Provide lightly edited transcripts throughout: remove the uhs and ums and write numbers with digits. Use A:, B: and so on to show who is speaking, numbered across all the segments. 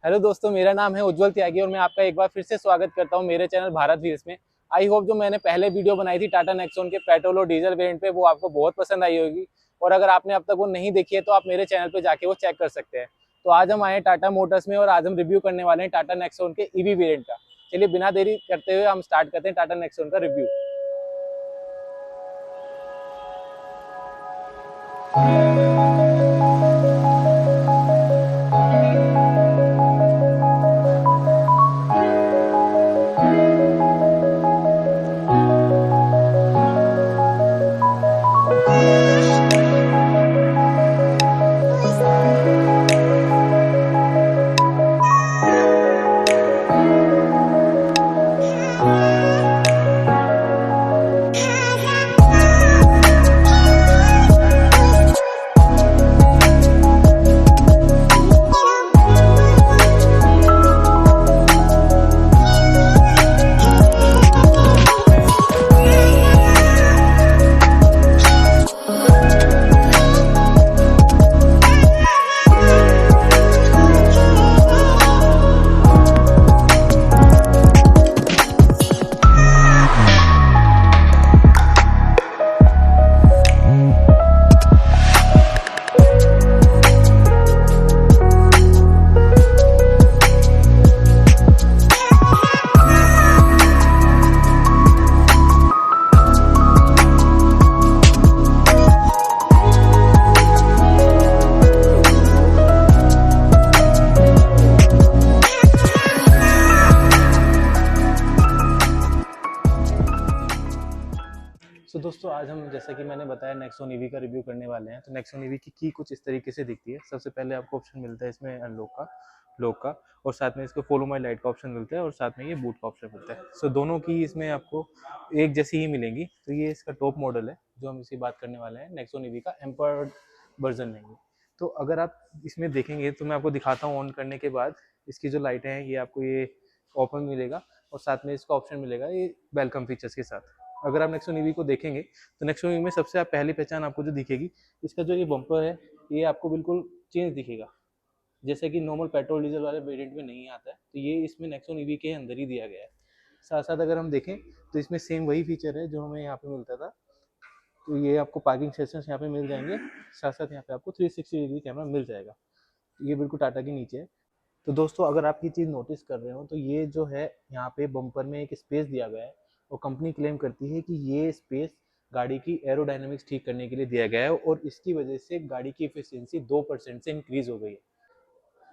A: Hello दोस्तों, मेरा नाम है उज्जवल त्यागी और मैं आपका एक बार फिर से स्वागत करता हूं मेरे चैनल भारत व्हील्स में। आई होप जो मैंने पहले वीडियो बनाई थी टाटा नेक्सॉन के पेट्रोल और डीजल वेरिएंट पे वो आपको बहुत पसंद आई होगी। और अगर आपने अब तक वो नहीं देखी है तो आप मेरे चैनल पे जाके वो चेक कर सकते हैं। तो आज हम आए हैं टाटा मोटर्स में और आज हम रिव्यू करने वाले हैं टाटा नेक्सॉन के ईवी वेरियंट का। चलिए बिना देरी करते हुए हम स्टार्ट करते हैं टाटा नेक्सॉन का रिव्यू। तो दोस्तों आज हम जैसा कि मैंने बताया नेक्सॉन ईवी का रिव्यू करने वाले हैं। तो नेक्सॉन ईवी की कुछ इस तरीके से दिखती है। सबसे पहले आपको ऑप्शन मिलता है इसमें अनलॉक का, लॉक का, और साथ में इसको फॉलो माई लाइट का ऑप्शन मिलता है और साथ में ये बूट का ऑप्शन मिलता है। सो दोनों की इसमें आपको एक जैसी ही मिलेंगी। तो ये इसका टॉप मॉडल है जो हम इसकी बात करने वाले हैं। नेक्सॉन ईवी का एम्पावर्ड वर्जन लेंगे। तो अगर आप इसमें देखेंगे तो मैं आपको दिखाता हूँ ऑन करने के बाद इसकी जो लाइटें हैं ये आपको ये ओपन मिलेगा और साथ में इसका ऑप्शन मिलेगा ये वेलकम फीचर्स के साथ। अगर आप नेक्सॉन ईवी को देखेंगे तो नेक्सॉन ईवी में सबसे आप पहली पहचान आपको जो दिखेगी, इसका जो ये बम्पर है ये आपको बिल्कुल चेंज दिखेगा। जैसे कि नॉर्मल पेट्रोल डीजल वाले वेरिएंट में नहीं आता है, तो ये इसमें नेक्सॉन ईवी के अंदर ही दिया गया है। साथ साथ अगर हम देखें तो इसमें सेम वही फीचर है जो हमें यहाँ पे मिलता था। तो ये आपको पार्किंग सेंसर्स यहाँ पे मिल जाएंगे। साथ साथ यहाँ पे आपको 360 डिग्री कैमरा मिल जाएगा। ये बिल्कुल टाटा के नीचे है। तो दोस्तों अगर आप ये चीज़ नोटिस कर रहे हो तो ये जो है यहाँ पे बम्पर में एक स्पेस दिया गया है और कंपनी क्लेम करती है कि ये स्पेस गाड़ी की एरोडायनेमिक्स ठीक करने के लिए दिया गया है और इसकी वजह से गाड़ी की एफिशिएंसी 2% से इंक्रीज हो गई है।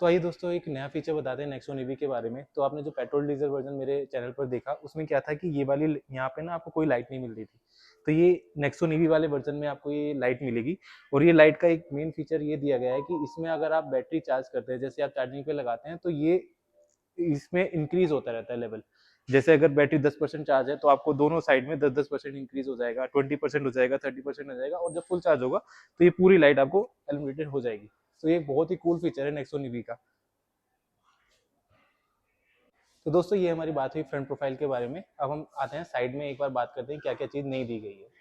A: तो आइए दोस्तों एक नया फीचर बताते हैं नेक्सॉन ईवी के बारे में। तो आपने जो पेट्रोल डीजल वर्जन मेरे चैनल पर देखा उसमें क्या था कि ये वाली यहाँ पे ना आपको कोई लाइट नहीं मिल रही थी। तो ये नेक्सॉन ईवी वाले वर्जन में आपको ये लाइट मिलेगी। और ये लाइट का एक मेन फीचर ये दिया गया है कि इसमें अगर आप बैटरी चार्ज करते हैं, जैसे आप चार्जिंग पे लगाते हैं, तो ये इसमें इंक्रीज होता रहता है लेवल। जैसे अगर बैटरी 10% चार्ज है तो आपको दोनों साइड में 10-10% इंक्रीज हो जाएगा, 20% हो जाएगा, 30% हो जाएगा, और जब फुल चार्ज होगा तो ये पूरी लाइट आपको एलिमिनेटेड हो जाएगी। तो ये बहुत ही कूल फीचर है नेक्सॉन ईवी का। तो दोस्तों ये हमारी बात हुई फ्रंट प्रोफाइल के बारे में। अब हम आते हैं साइड में, एक बार बात करते हैं क्या क्या चीज़ नहीं दी गई है।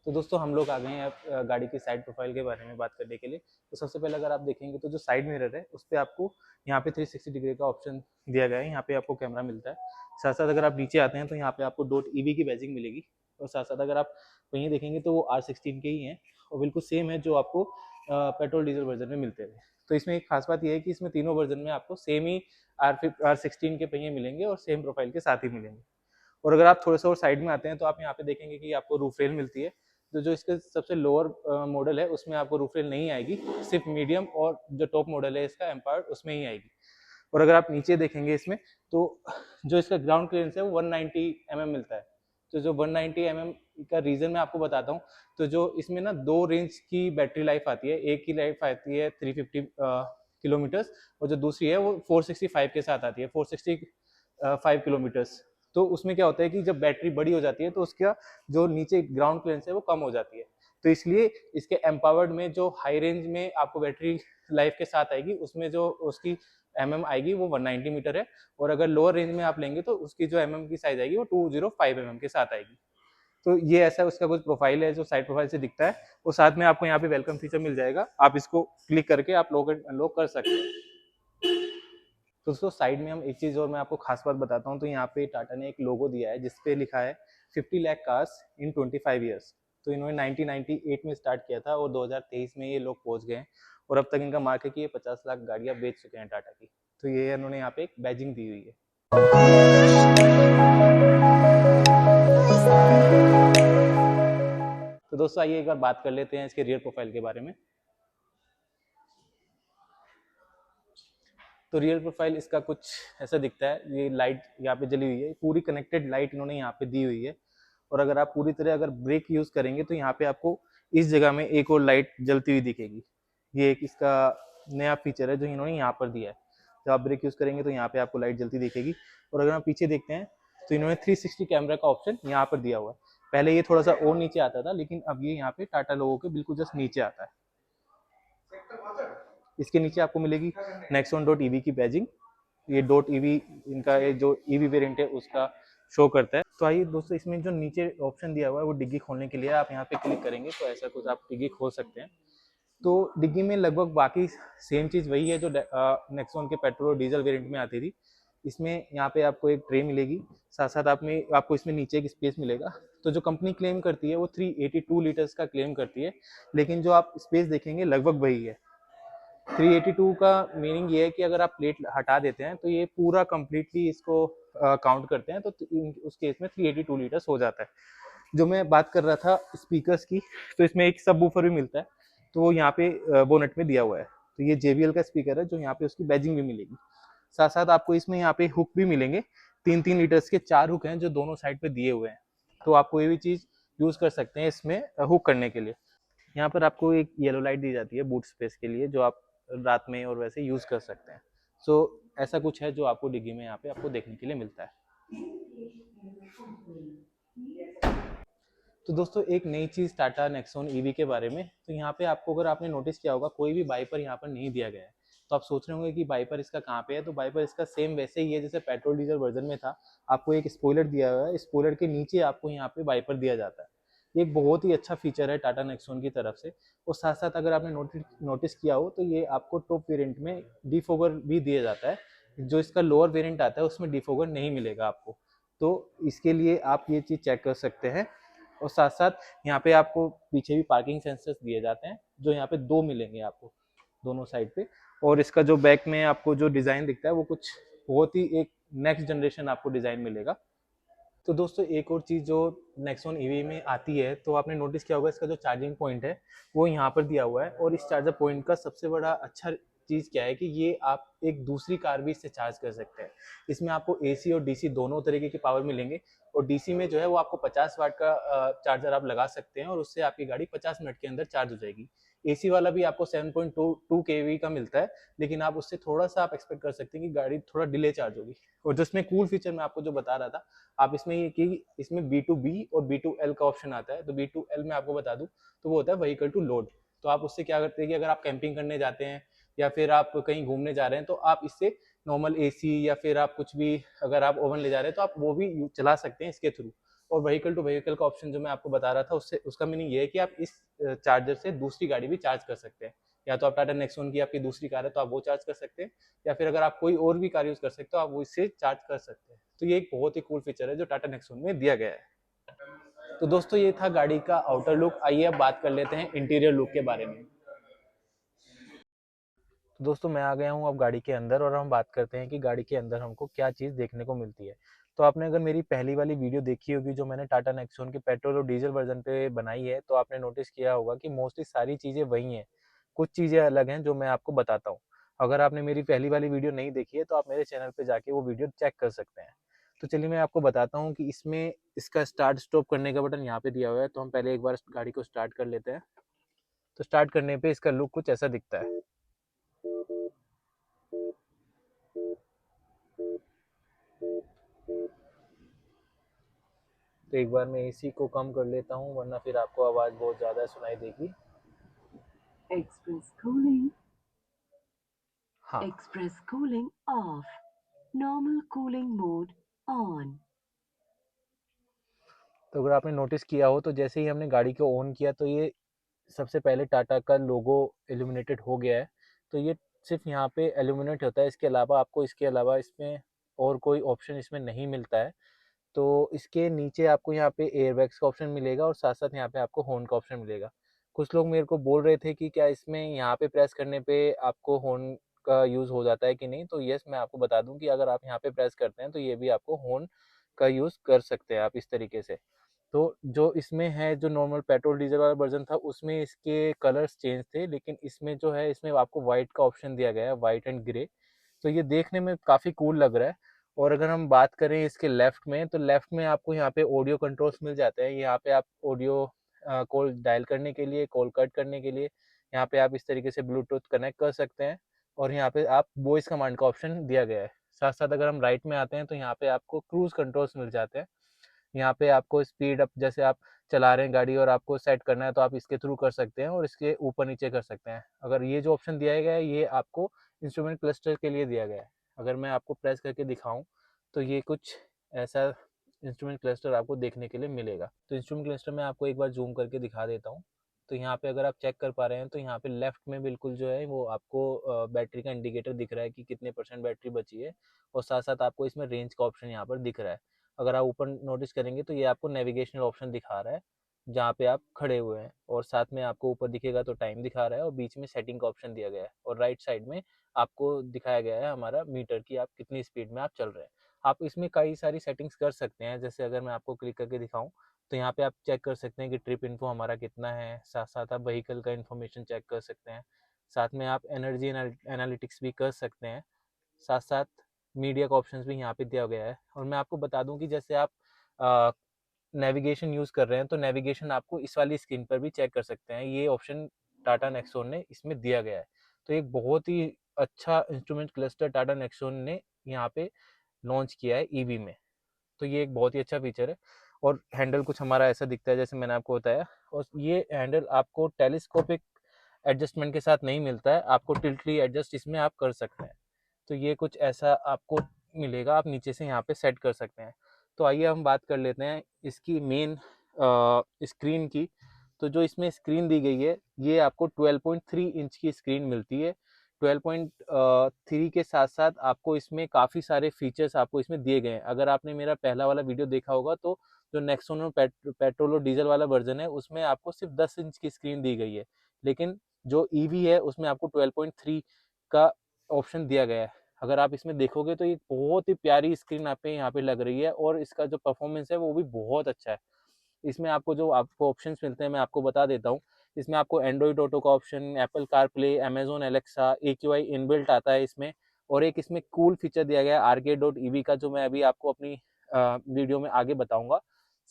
A: तो दोस्तों हम लोग आ गए हैं अब गाड़ी की साइड प्रोफाइल के बारे में बात करने के लिए। तो सबसे पहले अगर आप देखेंगे तो जो साइड मिरर है उस पर आपको यहाँ पे 360 डिग्री का ऑप्शन दिया गया है। यहाँ पे आपको कैमरा मिलता है। साथ साथ अगर आप नीचे आते हैं तो यहाँ पे आपको डॉट ईवी की बैजिंग मिलेगी। और साथ साथ अगर आप वहीं देखेंगे तो वो R16 के ही हैं और बिल्कुल सेम है जो आपको पेट्रोल डीजल वर्जन में मिलते थे। तो इसमें एक खास बात यह है कि इसमें तीनों वर्जन में आपको सेम ही R16 के पहिए मिलेंगे और सेम प्रोफाइल के साथ ही मिलेंगे। और अगर आप थोड़ा सा और साइड में आते हैं तो आप यहाँ पे देखेंगे कि आपको रूफ रेल मिलती है। तो जो इसके सबसे लोअर मॉडल है उसमें आपको रूफ रेल नहीं आएगी, सिर्फ मीडियम और जो टॉप मॉडल है इसका एम्पावर्ड उसमें ही आएगी। और अगर आप नीचे देखेंगे इसमें तो जो इसका ग्राउंड क्लियरेंस है वो 190 mm मिलता है। तो जो 190 mm का रीजन मैं आपको बताता हूँ। तो जो इसमें ना दो रेंज की बैटरी लाइफ आती है, एक की लाइफ आती है 350 किलोमीटर्स और जो दूसरी है वो 465 के साथ आती है, 465 किलोमीटर्स। तो उसमें क्या होता है कि जब बैटरी बड़ी हो जाती है तो उसका जो नीचे ग्राउंड क्लियरेंस है वो कम हो जाती है। तो इसलिए इसके एम्पावर्ड में जो हाई रेंज में आपको बैटरी लाइफ के साथ आएगी उसमें जो उसकी आएगी वो 190 मीटर है। और अगर लोअर रेंज में आप लेंगे तो उसकी जो की साइज आएगी वो 205 के साथ आएगी। तो ये ऐसा उसका कुछ प्रोफाइल है जो साइड प्रोफाइल से दिखता है, और साथ में आपको यहाँ पे वेलकम फीचर मिल जाएगा, आप इसको क्लिक करके आप लॉक एंड अनलॉक कर सकते हैं। तो दोस्तों साइड में हम एक चीज़ और मैं आपको खास बात बताता हूँ, तो यहाँ पे टाटा ने एक लोगो दिया है जिसपे लिखा है 50 लाख कार्स इन 25 ईयर्स। तो इन्होंने 1998 में स्टार्ट किया था और 2023 में ये लोग पहुंच गए हैं, और अब तक इनका मार्क है कि ये 50 लाख गाड़ियाँ बेच चुके हैं टाटा की। तो ये इन्होंने यहाँ पे एक बैजिंग दी हुई है। तो दोस्तों आइए एक बार बात कर लेते हैं इसके रियर प्रोफाइल के बारे में। तो रियर प्रोफाइल इसका कुछ ऐसा दिखता है, ये लाइट यहाँ पे जली हुई है, पूरी कनेक्टेड लाइट इन्होंने यहाँ पे दी हुई है, और अगर आप पूरी तरह अगर ब्रेक यूज करेंगे तो यहाँ पे आपको इस जगह में एक और लाइट जलती हुई दिखेगी। ये एक इसका नया फीचर है जो इन्होंने यहाँ पर दिया है। जब आप ब्रेक यूज करेंगे तो यहाँ पे आपको लाइट जलती दिखेगी। और अगर आप पीछे देखते हैं तो इन्होंने 360 कैमरा का ऑप्शन यहाँ पर दिया हुआ है। पहले ये थोड़ा सा और नीचे आता था, लेकिन अब ये यहाँ पे टाटा लोगों के बिल्कुल जस्ट नीचे आता है। इसके नीचे आपको मिलेगी नेक्सॉन डॉट ईवी की बैजिंग। ये डॉट ईवी इनका ये जो ईवी वेरिएंट है उसका शो करता है। तो आइए दोस्तों इसमें जो नीचे ऑप्शन दिया हुआ है वो डिग्गी खोलने के लिए, आप यहाँ पे क्लिक करेंगे तो ऐसा कुछ आप डिग्गी खोल सकते हैं। तो डिग्गी में लगभग बाकी सेम चीज़ वही है जो नेक्सॉन के पेट्रोल और डीजल वेरिएंट में आती थी। इसमें यहाँ पे आपको एक ट्रे मिलेगी, साथ साथ आपको इसमें नीचे एक स्पेस मिलेगा। तो जो कंपनी क्लेम करती है वो 382 लीटर्स का क्लेम करती है, लेकिन जो आप स्पेस देखेंगे लगभग वही है। 382 का मीनिंग ये है कि अगर आप प्लेट हटा देते हैं तो ये पूरा कंप्लीटली इसको काउंट करते हैं, तो उस केस में 382 लीटर्स हो जाता है। जो मैं बात कर रहा था स्पीकर्स की, तो इसमें एक सब वूफर भी मिलता है, तो वो यहाँ पे बोनेट में दिया हुआ है। तो ये JBL का स्पीकर है जो यहाँ पे उसकी बैजिंग भी मिलेगी। साथ साथ आपको इसमें यहाँ पे हुक भी मिलेंगे, 3-3 लीटर्स के 4 हुक हैं जो दोनों साइड पे दिए हुए हैं। तो आप कोई भी चीज़ यूज कर सकते हैं इसमें हुक करने के लिए। यहाँ पर आपको एक येलो लाइट दी जाती है बूट स्पेस के लिए, जो आप रात में और वैसे यूज कर सकते हैं। सो ऐसा कुछ है जो आपको डिग्गी में यहाँ पे आपको देखने के लिए मिलता है। तो दोस्तों एक नई चीज टाटा नेक्सॉन ईवी के बारे में, तो यहाँ पे आपको अगर आपने नोटिस किया होगा कोई भी वाइपर यहाँ पर नहीं दिया गया है। तो आप सोच रहे होंगे कि वाइपर इसका कहाँ पे है, तो वाइपर इसका सेम वैसे ही है जैसे पेट्रोल डीजल वर्जन में था। आपको एक स्पॉइलर दिया हुआ है, स्पॉइलर के नीचे आपको यहाँ पे वाइपर दिया जाता है। ये एक बहुत ही अच्छा फीचर है टाटा नेक्सॉन की तरफ से। और साथ साथ अगर आपने नोटिस किया हो तो ये आपको टॉप वेरिएंट में डिफोगर भी दिया जाता है। जो इसका लोअर वेरिएंट आता है उसमें डिफोगर नहीं मिलेगा आपको। तो इसके लिए आप ये चीज़ चेक कर सकते हैं। और साथ साथ यहाँ पे आपको पीछे भी पार्किंग सेंसर्स दिए जाते हैं, जो यहाँ पे 2 मिलेंगे आपको दोनों साइड पे। और इसका जो बैक में आपको जो डिज़ाइन दिखता है वो कुछ बहुत ही एक नेक्स्ट जनरेशन आपको डिज़ाइन मिलेगा। तो दोस्तों एक और चीज़ जो नेक्सॉन ईवी में आती है, तो आपने नोटिस किया होगा इसका जो चार्जिंग पॉइंट है वो यहाँ पर दिया हुआ है। और इस चार्जर पॉइंट का सबसे बड़ा अच्छा चीज़ क्या है कि ये आप एक दूसरी कार भी इससे चार्ज कर सकते हैं। इसमें आपको AC और DC दोनों तरीके की पावर मिलेंगे। और DC में जो है वो आपको 50 वाट का चार्जर आप लगा सकते हैं और उससे आपकी गाड़ी 50 मिनट के अंदर चार्ज हो जाएगी। AC वाला भी आपको 7.2 kV का मिलता है, लेकिन आप उससे थोड़ा सा आप एक्सपेक्ट कर सकते हैं कि गाड़ी थोड़ा डिले चार्ज होगी। और जिसमें कूल फीचर मैं आपको जो बता रहा था, आप इसमें ये कि इसमें B2B और B2L का ऑप्शन आता है। तो B2L में आपको बता दूं तो वो होता है व्हीकल टू लोड। तो आप उससे क्या करते हैं कि अगर आप कैंपिंग करने जाते हैं या फिर आप कहीं घूमने जा रहे हैं, तो आप इससे नॉर्मल AC या फिर आप कुछ भी अगर आप ओवन ले जा रहे हैं तो आप वो भी चला सकते हैं इसके थ्रू। और व्हीकल टू व्हीकल का ऑप्शन जो मैं आपको बता रहा था, उससे उसका मीनिंग ये है कि आप इस चार्जर से दूसरी गाड़ी भी चार्ज कर सकते हैं। या तो आप टाटा नेक्सॉन की आपकी दूसरी कार है तो आप वो चार्ज कर सकते हैं, या फिर अगर आप कोई और भी कार यूज कर सकते हो आप वो इससे चार्ज कर सकते हैं। तो ये एक बहुत ही कूल फीचर है जो टाटा नेक्सॉन में दिया गया है। तो दोस्तों ये था गाड़ी का आउटर लुक। आइए अब बात कर लेते हैं इंटीरियर लुक के बारे में। तो दोस्तों मैं आ गया हूँ अब गाड़ी के अंदर, और हम बात करते हैं कि गाड़ी के अंदर हमको क्या चीज़ देखने को मिलती है। तो आपने अगर मेरी पहली वाली वीडियो देखी होगी जो मैंने टाटा नेक्सॉन के पेट्रोल और डीजल वर्जन पे बनाई है, तो आपने नोटिस किया होगा कि मोस्टली सारी चीज़ें वही हैं, कुछ चीज़ें अलग हैं जो मैं आपको बताता हूँ। अगर आपने मेरी पहली वाली वीडियो नहीं देखी है तो आप मेरे चैनल पे जाके वो वीडियो चेक कर सकते हैं। तो चलिए मैं आपको बताता हूँ कि इसमें इसका स्टार्ट स्टॉप करने का बटन यहाँ पे दिया हुआ है। तो हम पहले एक बार गाड़ी को स्टार्ट कर लेते हैं। तो स्टार्ट करने पे इसका लुक कुछ ऐसा दिखता है। तो एक बार मैं AC को कम कर लेता हूँ वरना फिर आपको आवाज़ बहुत ज़्यादा सुनाई देगी।
B: Express cooling.
A: हाँ।
B: Express cooling off. Normal cooling mode on.
A: तो अगर आपने नोटिस किया हो तो जैसे ही हमने गाड़ी को ऑन किया तो ये सबसे पहले टाटा का लोगो इल्यूमिनेटेड हो गया है। तो ये सिर्फ यहाँ पे इल्यूमिनेट होता है, इसके अलावा आपको इसके अलावा इसमें और कोई ऑप्शन इसमें नहीं मिलता है। तो इसके नीचे आपको यहाँ पे एयरबैग्स का ऑप्शन मिलेगा और साथ साथ यहाँ पे आपको हॉर्न का ऑप्शन मिलेगा। कुछ लोग मेरे को बोल रहे थे कि क्या इसमें यहाँ पे प्रेस करने पे आपको हॉर्न का यूज़ हो जाता है कि नहीं, तो यस मैं आपको बता दूं कि अगर आप यहाँ पे प्रेस करते हैं तो ये भी आपको हॉर्न का यूज़ कर सकते हैं आप इस तरीके से। तो जो इसमें है, जो नॉर्मल पेट्रोल डीजल वाला वर्जन था उसमें इसके कलर्स चेंज थे, लेकिन इसमें जो है इसमें आपको वाइट का ऑप्शन दिया गया है, वाइट एंड ग्रे। तो ये देखने में काफ़ी कूल लग रहा है। और अगर हम बात करें इसके लेफ्ट में, तो लेफ्ट में आपको यहाँ पे ऑडियो कंट्रोल्स मिल जाते हैं। यहाँ पे आप ऑडियो कॉल डायल करने के लिए, कॉल कट करने के लिए यहाँ पे आप इस तरीके से ब्लूटूथ कनेक्ट कर सकते हैं। और यहाँ पे आप वॉइस कमांड का ऑप्शन दिया गया है। साथ साथ अगर हम राइट में आते हैं तो यहाँ पे आपको क्रूज कंट्रोल्स मिल जाते हैं। यहाँ पे आपको स्पीड अप, जैसे आप चला रहे हैं गाड़ी और आपको सेट करना है तो आप इसके थ्रू कर सकते हैं और इसके ऊपर नीचे कर सकते हैं। अगर ये जो ऑप्शन दिया गया है ये आपको इंस्ट्रूमेंट क्लस्टर के लिए दिया गया है। अगर मैं आपको प्रेस करके दिखाऊं तो ये कुछ ऐसा इंस्ट्रूमेंट क्लस्टर आपको देखने के लिए मिलेगा। तो इंस्ट्रूमेंट क्लस्टर में आपको एक बार जूम करके दिखा देता हूँ। तो यहाँ पे अगर आप चेक कर पा रहे हैं तो यहाँ पे लेफ्ट में बिल्कुल जो है वो आपको बैटरी का इंडिकेटर दिख रहा है कि कितने परसेंट बैटरी बची है। और साथ साथ आपको इसमें रेंज का ऑप्शन यहाँ पर दिख रहा है। अगर आप ऊपर नोटिस करेंगे तो ये आपको नेविगेशनल ऑप्शन दिखा रहा है जहाँ पे आप खड़े हुए हैं, और साथ में आपको ऊपर दिखेगा तो टाइम दिखा रहा है, और बीच में सेटिंग का ऑप्शन दिया गया है, और राइट साइड में आपको दिखाया गया है हमारा मीटर की आप कितनी स्पीड में आप चल रहे हैं। आप इसमें कई सारी सेटिंग्स कर सकते हैं। जैसे अगर मैं आपको क्लिक करके दिखाऊं तो यहाँ पे आप चेक कर सकते हैं कि ट्रिप इन्फो हमारा कितना है। साथ साथ आप व्हीकल का इन्फॉर्मेशन चेक कर सकते हैं। साथ में आप एनर्जी एनालिटिक्स भी कर सकते हैं। साथ साथ मीडिया का ऑप्शंस भी यहाँ पे दिया गया है। और मैं आपको बता दूं कि जैसे आप नेविगेशन यूज़ कर रहे हैं तो नेविगेशन आपको इस वाली स्क्रीन पर भी चेक कर सकते हैं। ये ऑप्शन टाटा नेक्सॉन ने इसमें दिया गया है। तो एक बहुत ही अच्छा इंस्ट्रूमेंट क्लस्टर टाटा नेक्सॉन ने यहाँ पे लॉन्च किया है ईवी में। तो ये एक बहुत ही अच्छा फीचर है। और हैंडल कुछ हमारा ऐसा दिखता है जैसे मैंने आपको बताया। और ये हैंडल आपको टेलीस्कोपिक एडजस्टमेंट के साथ नहीं मिलता है, आपको टिल्टली एडजस्ट इसमें आप कर सकते हैं। तो ये कुछ ऐसा आपको मिलेगा, आप नीचे से यहाँ पे सेट कर सकते हैं। तो आइए हम बात कर लेते हैं इसकी मेन स्क्रीन की। तो जो इसमें स्क्रीन दी गई है ये आपको 12.3 इंच की स्क्रीन मिलती है। 12.3 के साथ साथ आपको इसमें काफ़ी सारे फीचर्स आपको इसमें दिए गए हैं। अगर आपने मेरा पहला वाला वीडियो देखा होगा तो जो नेक्सॉन पेट्रोल और डीजल वाला वर्जन है उसमें आपको सिर्फ 10 इंच की स्क्रीन दी गई है, लेकिन जो ईवी है उसमें आपको 12.3 का ऑप्शन दिया गया है। अगर आप इसमें देखोगे तो ये बहुत ही प्यारी स्क्रीन आप पे यहाँ पे लग रही है, और इसका जो परफॉर्मेंस है वो भी बहुत अच्छा है। इसमें आपको जो आपको ऑप्शंस मिलते हैं मैं आपको बता देता हूँ। इसमें आपको एंड्रॉइड ऑटो का option, Apple car play, Amazon Alexa, AQI inbuilt आता है इसमें। और एक इसमें कूल फीचर दिया गया है arcade.ev का, जो मैं अभी आपको अपनी वीडियो में आगे बताऊंगा।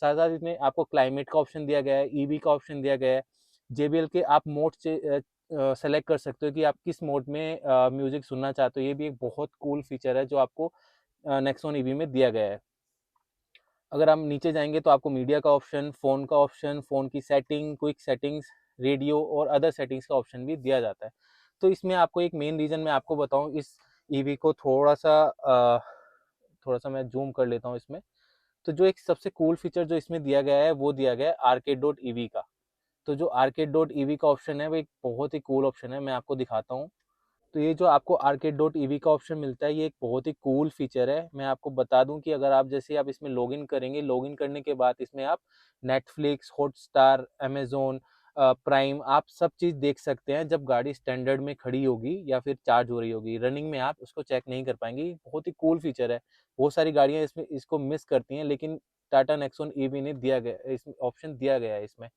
A: साथ साथ इसमें आपको क्लाइमेट का ऑप्शन दिया गया है, ईवी का ऑप्शन दिया गया है। JBL के आप मोड से सेलेक्ट कर सकते हो कि आप किस मोड में म्यूजिक सुनना चाहते हो। ये भी एक बहुत कूल फीचर है जो आपको नेक्सॉन ईवी में दिया गया है। अगर हम नीचे जाएंगे तो आपको मीडिया का ऑप्शन, फ़ोन का ऑप्शन, फ़ोन की सेटिंग, क्विक सेटिंग्स, रेडियो और अदर सेटिंग्स का ऑप्शन भी दिया जाता है। तो इसमें आपको एक मेन रीज़न मैं आपको बताऊं, इस ईवी को थोड़ा सा मैं जूम कर लेता हूं इसमें। तो जो एक सबसे कूल फीचर जो इसमें दिया गया है वो दिया गया है arcade.ev का। तो जो arcade.ev का ऑप्शन है वो एक बहुत ही कूल ऑप्शन है, मैं आपको दिखाता हूँ। तो ये जो आपको arcade.ev का ऑप्शन मिलता है ये एक बहुत ही कूल फीचर है। मैं आपको बता दूं कि अगर आप जैसे आप इसमें लॉगिन करेंगे, लॉगिन करने के बाद इसमें आप नेटफ्लिक्स, हॉटस्टार, अमेजोन प्राइम, आप सब चीज़ देख सकते हैं जब गाड़ी स्टैंडर्ड में खड़ी होगी या फिर चार्ज हो रही होगी। रनिंग में आप उसको चेक नहीं कर पाएंगे। बहुत ही कूल फीचर है। बहुत सारी गाड़ियाँ इसमें इसको मिस करती हैं, लेकिन टाटा नेक्सॉन ईवी ने दिया गया, इस ऑप्शन दिया गया है इसमें।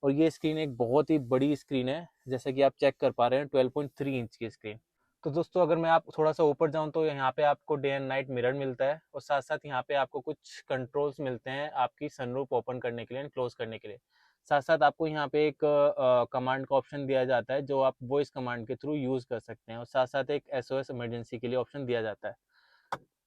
A: और ये स्क्रीन एक बहुत ही बड़ी स्क्रीन है, जैसा कि आप चेक कर पा रहे हैं 12.3 इंच की स्क्रीन। तो दोस्तों अगर मैं आप थोड़ा सा ऊपर जाऊं तो यहाँ पे आपको डे एंड नाइट मिरर मिलता है, और साथ साथ यहाँ पे आपको कुछ कंट्रोल्स मिलते हैं आपकी सनरूफ ओपन करने के लिए एंड क्लोज करने के लिए। साथ साथ आपको यहाँ पे एक कमांड का ऑप्शन दिया जाता है जो आप वॉइस कमांड के थ्रू यूज़ कर सकते हैं, और साथ साथ एक SOS इमरजेंसी के लिए ऑप्शन दिया जाता है।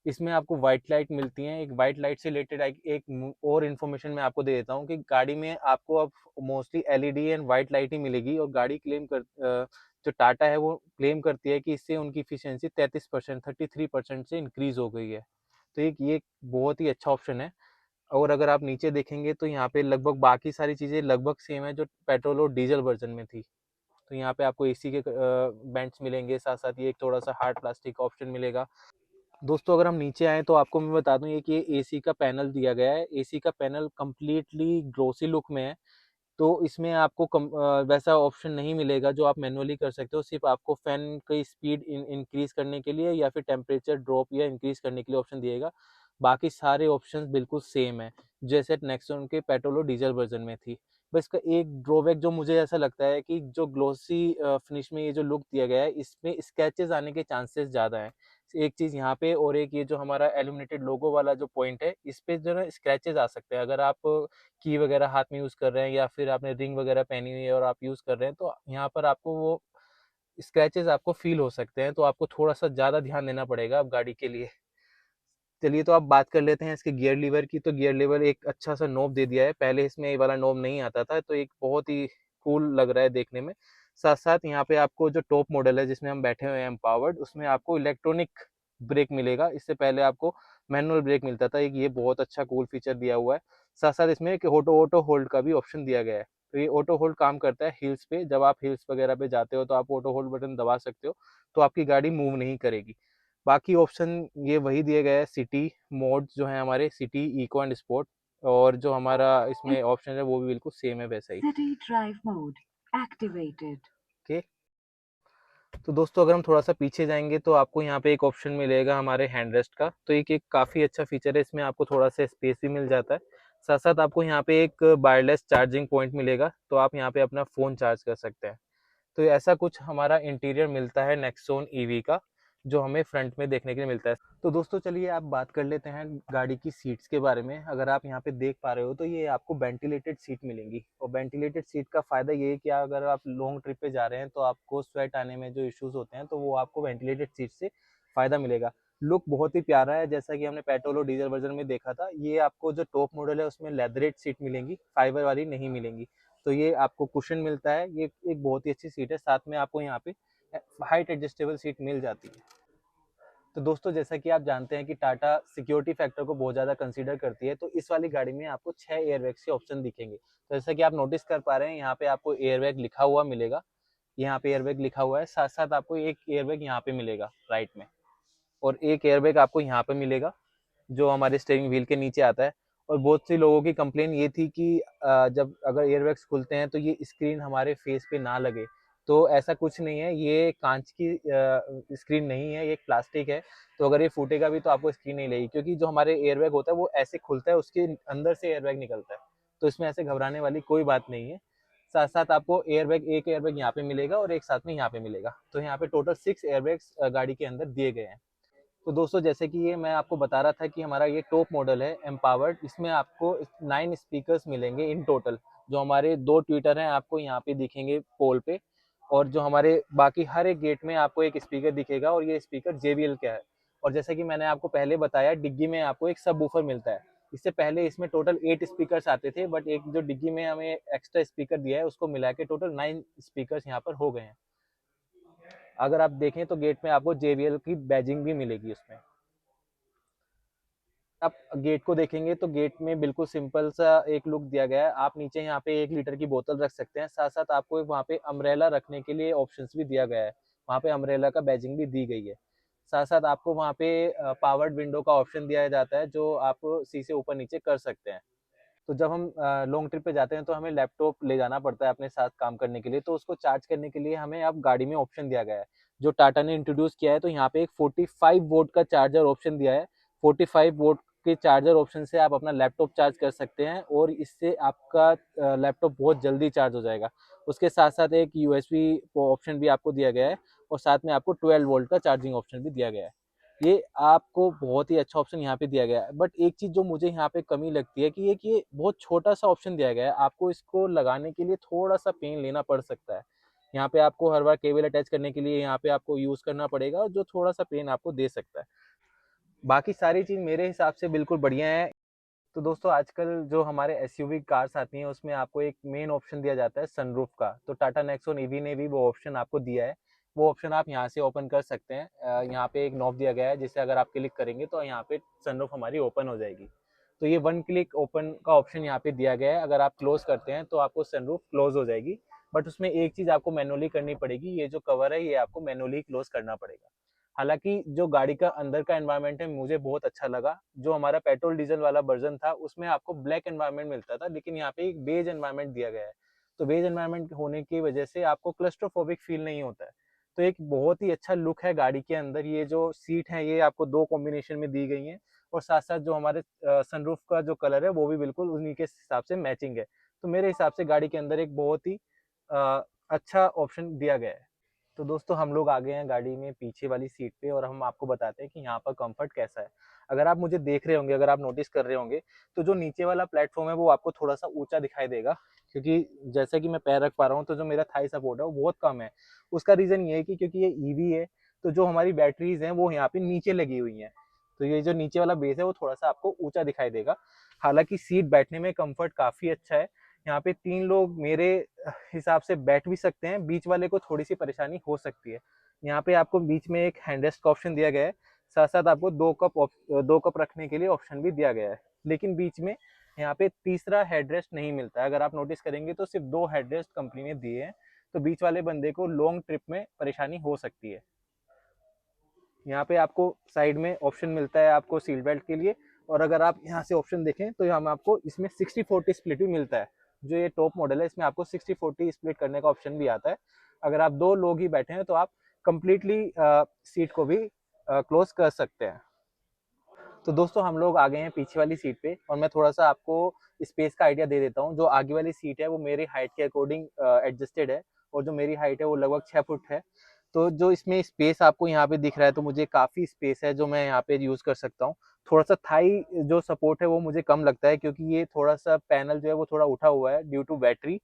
A: इसमें आपको वाइट लाइट मिलती हैं। एक वाइट लाइट से रिलेटेड एक और इन्फॉर्मेशन मैं आपको दे देता हूँ कि गाड़ी में आपको अब mostly LED and white light ही मिलेगी, और गाड़ी जो टाटा है वो क्लेम करती है कि इससे उनकी इफिशियंसी 33%, 33% से इंक्रीज हो गई है। तो एक ये बहुत ही अच्छा ऑप्शन है। और अगर आप नीचे देखेंगे तो यहाँ पे लगभग बाकी सारी चीज़ें लगभग सेम है जो पेट्रोल और डीजल वर्जन में थी। तो यहाँ पे आपको एसी के बेंट्स मिलेंगे, साथ साथ ये एक थोड़ा सा हार्ड प्लास्टिक का ऑप्शन मिलेगा। दोस्तों अगर हम नीचे आए तो आपको मैं बता दूं ये कि एसी का पैनल दिया गया है। एसी का पैनल कम्प्लीटली ग्लोसी लुक में है। तो इसमें आपको वैसा ऑप्शन नहीं मिलेगा जो आप मैनुअली कर सकते हो। सिर्फ आपको फैन की स्पीड इंक्रीज करने के लिए या फिर टेम्परेचर ड्रॉप या इंक्रीज करने के लिए ऑप्शन दिएगा। बाकी सारे ऑप्शंस बिल्कुल सेम है जैसे नेक्सॉन के पेट्रोल और डीजल वर्जन में थी। बस इसका एक ड्रॉबैक जो मुझे ऐसा लगता है कि जो ग्लोसी फिनिश में ये जो लुक दिया गया है इसमें स्क्रैचेस आने के चांसेस ज़्यादा हैं। एक चीज़ यहाँ पे, और एक ये जो हमारा एल्यूमिनेटेड लोगो वाला जो पॉइंट है इस पे जो है स्क्रैचेस आ सकते हैं। अगर आप की वगैरह हाथ में यूज़ कर रहे हैं या फिर आपने रिंग वगैरह पहनी हुई है और आप यूज़ कर रहे हैं तो यहाँ पर आपको वो स्क्रैचेस आपको फील हो सकते हैं। तो आपको थोड़ा सा ज़्यादा ध्यान देना पड़ेगा आप गाड़ी के लिए। चलिए तो आप बात कर लेते हैं इसके गियर लीवर की। तो गियर लीवर एक अच्छा सा नॉब दे दिया है, पहले इसमें ये वाला नॉब नहीं आता था, तो एक बहुत ही कूल लग रहा है देखने में। साथ साथ यहाँ पे आपको जो टॉप मॉडल है जिसमें हम बैठे हुए हैं एम्पावर्ड, उसमें आपको इलेक्ट्रॉनिक ब्रेक मिलेगा। इससे पहले आपको मैनुअल ब्रेक मिलता था, एक ये बहुत अच्छा कूल फीचर दिया हुआ है। साथ साथ इसमें एक ऑटो ऑटो होल्ड का भी ऑप्शन दिया गया है। तो ये ऑटो होल्ड काम करता है हिल्स पे, जब आप हिल्स वगैरह पे जाते हो तो आप ऑटो होल्ड बटन दबा सकते हो, तो आपकी गाड़ी मूव नहीं करेगी। बाकी ऑप्शन ये वही दिए गए हैं। सिटी मोड जो है हमारे, सिटी, इको एंड स्पोर्ट, और जो हमारा इसमें ऑप्शन है वो भी बिल्कुल सेम है वैसा ही।
B: City drive mode activated.
A: Okay. तो दोस्तों अगर हम थोड़ा सा पीछे जाएंगे तो आपको यहाँ पे एक ऑप्शन मिलेगा हमारे हैंड रेस्ट का। तो एक काफ़ी अच्छा फीचर है, इसमें आपको थोड़ा सा स्पेस भी मिल जाता है। साथ साथ आपको यहाँ पे एक वायरलेस चार्जिंग पॉइंट मिलेगा, तो आप यहाँ पे अपना फ़ोन चार्ज कर सकते हैं। तो ऐसा कुछ हमारा इंटीरियर मिलता है नेक्सॉन ईवी का, जो हमें फ्रंट में देखने के लिए मिलता है। तो दोस्तों चलिए आप बात कर लेते हैं गाड़ी की सीट्स के बारे में। अगर आप यहाँ पे देख पा रहे हो तो ये आपको वेंटिलेटेड सीट मिलेंगी, और वेंटिलेटेड सीट का फ़ायदा ये है कि अगर आप लॉन्ग ट्रिप पे जा रहे हैं तो आपको स्वेट आने में जो इश्यूज होते हैं तो वो आपको वेंटिलेटेड सीट से फ़ायदा मिलेगा। लुक बहुत ही प्यारा है, जैसा कि हमने पेट्रोल और डीजल वर्जन में देखा था। ये आपको जो टॉप मॉडल है उसमें लेदरेट सीट मिलेंगी, फाइबर वाली नहीं मिलेंगी। तो ये आपको कुशन मिलता है, ये एक बहुत ही अच्छी सीट है। साथ में आपको यहाँ पे हाइट एडजस्टेबल सीट मिल जाती है। तो दोस्तों जैसा कि आप जानते हैं कि टाटा सिक्योरिटी फैक्टर को बहुत ज़्यादा कंसीडर करती है, तो इस वाली गाड़ी में आपको 6 एयरबैग्स के ऑप्शन दिखेंगे। तो जैसा कि आप नोटिस कर पा रहे हैं यहाँ पे आपको एयरबैग लिखा हुआ मिलेगा, यहाँ पे एयरबैग लिखा हुआ है। साथ साथ आपको एक एयरबैग यहाँ पे मिलेगा राइट में, और एक एयरबैग आपको यहाँ पे मिलेगा जो हमारे स्टीयरिंग व्हील के नीचे आता है। और बहुत सी लोगों की कंप्लेन ये थी कि जब अगर एयरबैग्स खुलते हैं तो ये स्क्रीन हमारे फेस पे ना लगे। तो ऐसा कुछ नहीं है, ये कांच की स्क्रीन नहीं है, ये एक प्लास्टिक है। तो अगर ये फूटेगा भी तो आपको स्क्रीन नहीं लगेगी, क्योंकि जो हमारे एयरबैग होता है वो ऐसे खुलता है, उसके अंदर से एयरबैग निकलता है। तो इसमें ऐसे घबराने वाली कोई बात नहीं है। साथ साथ आपको एयरबैग, एक एयरबैग यहाँ पे मिलेगा और एक साथ में यहाँ पे मिलेगा। तो यहाँ पे टोटल 6 एयरबैग्स गाड़ी के अंदर दिए गए हैं। तो दोस्तों जैसे कि ये मैं आपको बता रहा था कि हमारा ये टॉप मॉडल है एम्पावर्ड, इसमें आपको 9 स्पीकर्स मिलेंगे इन टोटल। जो हमारे 2 ट्विटर हैं आपको यहाँ पे दिखेंगे पोल पे, और जो हमारे बाकी हर एक गेट में आपको एक स्पीकर दिखेगा, और ये स्पीकर JBL का है। और जैसा कि मैंने आपको पहले बताया, डिग्गी में आपको एक सब वूफर मिलता है। इससे पहले इसमें टोटल 8 स्पीकर्स आते थे, बट एक जो डिग्गी में हमें एक्स्ट्रा स्पीकर दिया है उसको मिला के टोटल 9 स्पीकर्स यहाँ पर हो गए हैं। अगर आप देखें तो गेट में आपको JBL की बैजिंग भी मिलेगी उसमें। आप गेट को देखेंगे तो गेट में बिल्कुल सिंपल सा एक लुक दिया गया है। आप नीचे यहाँ पे 1 लीटर की बोतल रख सकते हैं। साथ साथ आपको वहाँ पे अम्ब्रेला रखने के लिए ऑप्शंस भी दिया गया है, वहाँ पे अम्ब्रेला का बैजिंग भी दी गई है। साथ साथ आपको वहाँ पे पावर्ड विंडो का ऑप्शन दिया जाता है, जो आप शीशे ऊपर नीचे कर सकते हैं। तो जब हम लॉन्ग ट्रिप पे जाते हैं तो हमें लैपटॉप ले जाना पड़ता है अपने साथ काम करने के लिए, तो उसको चार्ज करने के लिए हमें अब गाड़ी में ऑप्शन दिया गया है जो टाटा ने इंट्रोड्यूस किया है। तो यहाँ पे एक 45 वोल्ट का चार्जर ऑप्शन दिया है। 45 वोल्ट के चार्जर ऑप्शन से आप अपना लैपटॉप चार्ज कर सकते हैं, और इससे आपका लैपटॉप बहुत जल्दी चार्ज हो जाएगा। उसके साथ साथ एक USB ऑप्शन भी आपको दिया गया है, और साथ में आपको 12 वोल्ट का चार्जिंग ऑप्शन भी दिया गया है। ये आपको बहुत ही अच्छा ऑप्शन यहाँ पे दिया गया है। बट एक चीज़ जो मुझे यहाँ पे कमी लगती है कि ये बहुत छोटा सा ऑप्शन दिया गया है, आपको इसको लगाने के लिए थोड़ा सा पेन लेना पड़ सकता है। यहाँ पे आपको हर बार केबल अटैच करने के लिए यहाँ पे आपको यूज़ करना पड़ेगा, जो थोड़ा सा पेन आपको दे सकता है। बाकी सारी चीज़ मेरे हिसाब से बिल्कुल बढ़िया है। तो दोस्तों आजकल जो हमारे SUV कार्स आती हैं उसमें आपको एक मेन ऑप्शन दिया जाता है सनरूफ का। तो टाटा नेक्सॉन ईवी ने भी वो ऑप्शन आपको दिया है। वो ऑप्शन आप यहाँ से ओपन कर सकते हैं। यहाँ पे एक नॉब दिया गया है, जिसे अगर आप क्लिक करेंगे तो यहाँ पे सनरूफ हमारी ओपन हो जाएगी। तो ये वन क्लिक ओपन का ऑप्शन यहाँ पे दिया गया है। अगर आप क्लोज करते हैं तो आपको सनरूफ क्लोज हो जाएगी, बट उसमें एक चीज आपको मैनुअली करनी पड़ेगी, ये जो कवर है ये आपको मैनुअली क्लोज करना पड़ेगा। हालांकि जो गाड़ी का अंदर का एनवायरनमेंट है मुझे बहुत अच्छा लगा। जो हमारा पेट्रोल डीजल वाला वर्जन था उसमें आपको ब्लैक एनवायरनमेंट मिलता था, लेकिन यहाँ पे एक बेज एनवायरनमेंट दिया गया है। तो बेज एनवायरनमेंट होने की वजह से आपको क्लस्ट्रोफोबिक फील नहीं होता है। तो एक बहुत ही अच्छा लुक है गाड़ी के अंदर। ये जो सीट है ये आपको 2 कॉम्बिनेशन में दी गई हैं, और साथ साथ जो हमारे सनरूफ का जो कलर है वो भी बिल्कुल उन्हीं के हिसाब से मैचिंग है। तो मेरे हिसाब से गाड़ी के अंदर एक बहुत ही अच्छा ऑप्शन दिया गया है। तो दोस्तों हम लोग आ गए हैं गाड़ी में पीछे वाली सीट पे, और हम आपको बताते हैं कि यहाँ पर कंफर्ट कैसा है। अगर आप मुझे देख रहे होंगे, अगर आप नोटिस कर रहे होंगे, तो जो नीचे वाला प्लेटफॉर्म है वो आपको थोड़ा सा ऊंचा दिखाई देगा, क्योंकि जैसा कि मैं पैर रख पा रहा हूँ तो जो मेरा थाई सपोर्ट है वो बहुत कम है। उसका रीजन ये है कि क्योंकि ये ईवी है, तो जो हमारी बैटरीज हैं वो यहाँ पे नीचे लगी हुई हैं, तो ये जो नीचे वाला बेस है वो थोड़ा सा आपको ऊंचा दिखाई देगा। हालांकि सीट बैठने में कंफर्ट काफी अच्छा है। यहाँ पे 3 लोग मेरे हिसाब से बैठ भी सकते हैं, बीच वाले को थोड़ी सी परेशानी हो सकती है। यहाँ पे आपको बीच में एक हैंडरेस्ट का ऑप्शन दिया गया है, साथ साथ आपको 2 कप रखने के लिए ऑप्शन भी दिया गया है, लेकिन बीच में यहाँ पे तीसरा हेडरेस्ट नहीं मिलता है। अगर आप नोटिस करेंगे तो सिर्फ 2 हेडरेस्ट कंपनी ने दिए हैं, तो बीच वाले बंदे को लॉन्ग ट्रिप में परेशानी हो सकती है। यहाँ पे आपको साइड में ऑप्शन मिलता है आपको सीट बेल्ट के लिए, और अगर आप यहाँ से ऑप्शन देखें तो यहाँ में आपको इसमें 60-40 स्प्लिट भी मिलता है। जो ये टॉप मॉडल है इसमें आपको 60-40 स्प्लिट करने का ऑप्शन भी आता है। अगर आप 2 लोग ही बैठे हैं तो आप कंप्लीटली सीट को भी क्लोज कर सकते हैं। तो दोस्तों हम लोग आ गए हैं पीछे वाली सीट पे, और मैं थोड़ा सा आपको स्पेस का आइडिया दे देता हूँ। जो आगे वाली सीट है वो मेरी हाइट के अकॉर्डिंग एडजस्टेड है, और जो मेरी हाइट है वो लगभग 6 फुट है। तो जो इसमें स्पेस आपको यहाँ पे दिख रहा है, तो मुझे काफ़ी स्पेस है जो मैं यहाँ पे यूज़ कर सकता हूँ। थोड़ा सा थाई जो सपोर्ट है वो मुझे कम लगता है, क्योंकि ये थोड़ा सा पैनल जो है वो थोड़ा उठा हुआ है ड्यू टू बैटरी,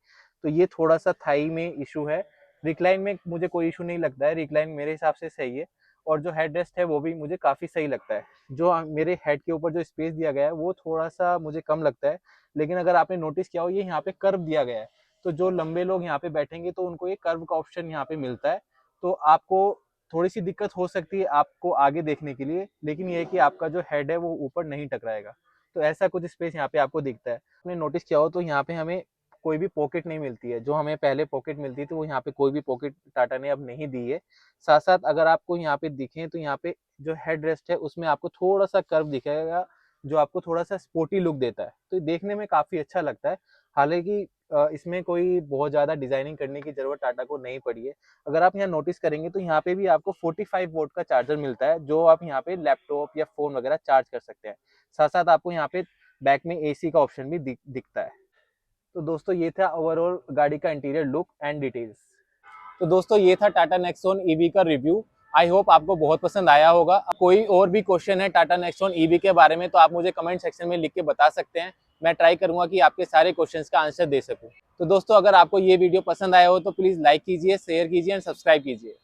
A: तो ये थोड़ा सा थाई में इशू है। रिक्लाइन में मुझे कोई इशू नहीं लगता है, रिक्लाइन मेरे हिसाब से सही है, और जो हेड रेस्ट है वो भी मुझे काफ़ी सही लगता है। जो मेरे हेड के ऊपर जो स्पेस दिया गया है वो थोड़ा सा मुझे कम लगता है, लेकिन अगर आपने नोटिस किया हो ये यहाँ पे कर्व दिया गया है, तो जो लंबे लोग यहाँ पे बैठेंगे तो उनको ये कर्व का ऑप्शन यहाँ पे मिलता है। तो आपको थोड़ी सी दिक्कत हो सकती है आपको आगे देखने के लिए, लेकिन ये है कि आपका जो हेड है वो ऊपर नहीं टकराएगा। तो ऐसा कुछ स्पेस यहाँ पे आपको दिखता है। आपने नोटिस किया हो तो यहाँ पे हमें कोई भी पॉकेट नहीं मिलती है। जो हमें पहले पॉकेट मिलती थी वो यहाँ पे कोई भी पॉकेट टाटा ने अब नहीं दी है। साथ साथ अगर आपको यहाँ पे दिखे तो यहाँ पे जो हेड रेस्ट है उसमें आपको थोड़ा सा कर्व दिखेगा, जो आपको थोड़ा सा स्पोर्टी लुक देता है, तो देखने में काफी अच्छा लगता है। हालांकि इसमें कोई बहुत ज्यादा डिजाइनिंग करने की जरूरत टाटा को नहीं पड़ी है। अगर आप यहाँ नोटिस करेंगे तो यहाँ पे भी आपको 45 वोल्ट का चार्जर मिलता है, जो आप यहाँ पे लैपटॉप या फोन वगैरह चार्ज कर सकते हैं। साथ साथ आपको यहाँ पे बैक में एसी का ऑप्शन भी दिखता है। तो दोस्तों ये था ओवरऑल गाड़ी का इंटीरियर लुक एंड डिटेल्स। तो दोस्तों ये था टाटा नेक्सॉन ईवी का रिव्यू। आई होप आपको बहुत पसंद आया होगा। कोई और भी क्वेश्चन है टाटा नेक्सॉन ईवी के बारे में तो आप मुझे कमेंट सेक्शन में लिख के बता सकते हैं। मैं ट्राई करूंगा कि आपके सारे क्वेश्चंस का आंसर दे सकूं। तो दोस्तों अगर आपको ये वीडियो पसंद आया हो तो प्लीज़ लाइक कीजिए, शेयर कीजिए एंड सब्सक्राइब कीजिए।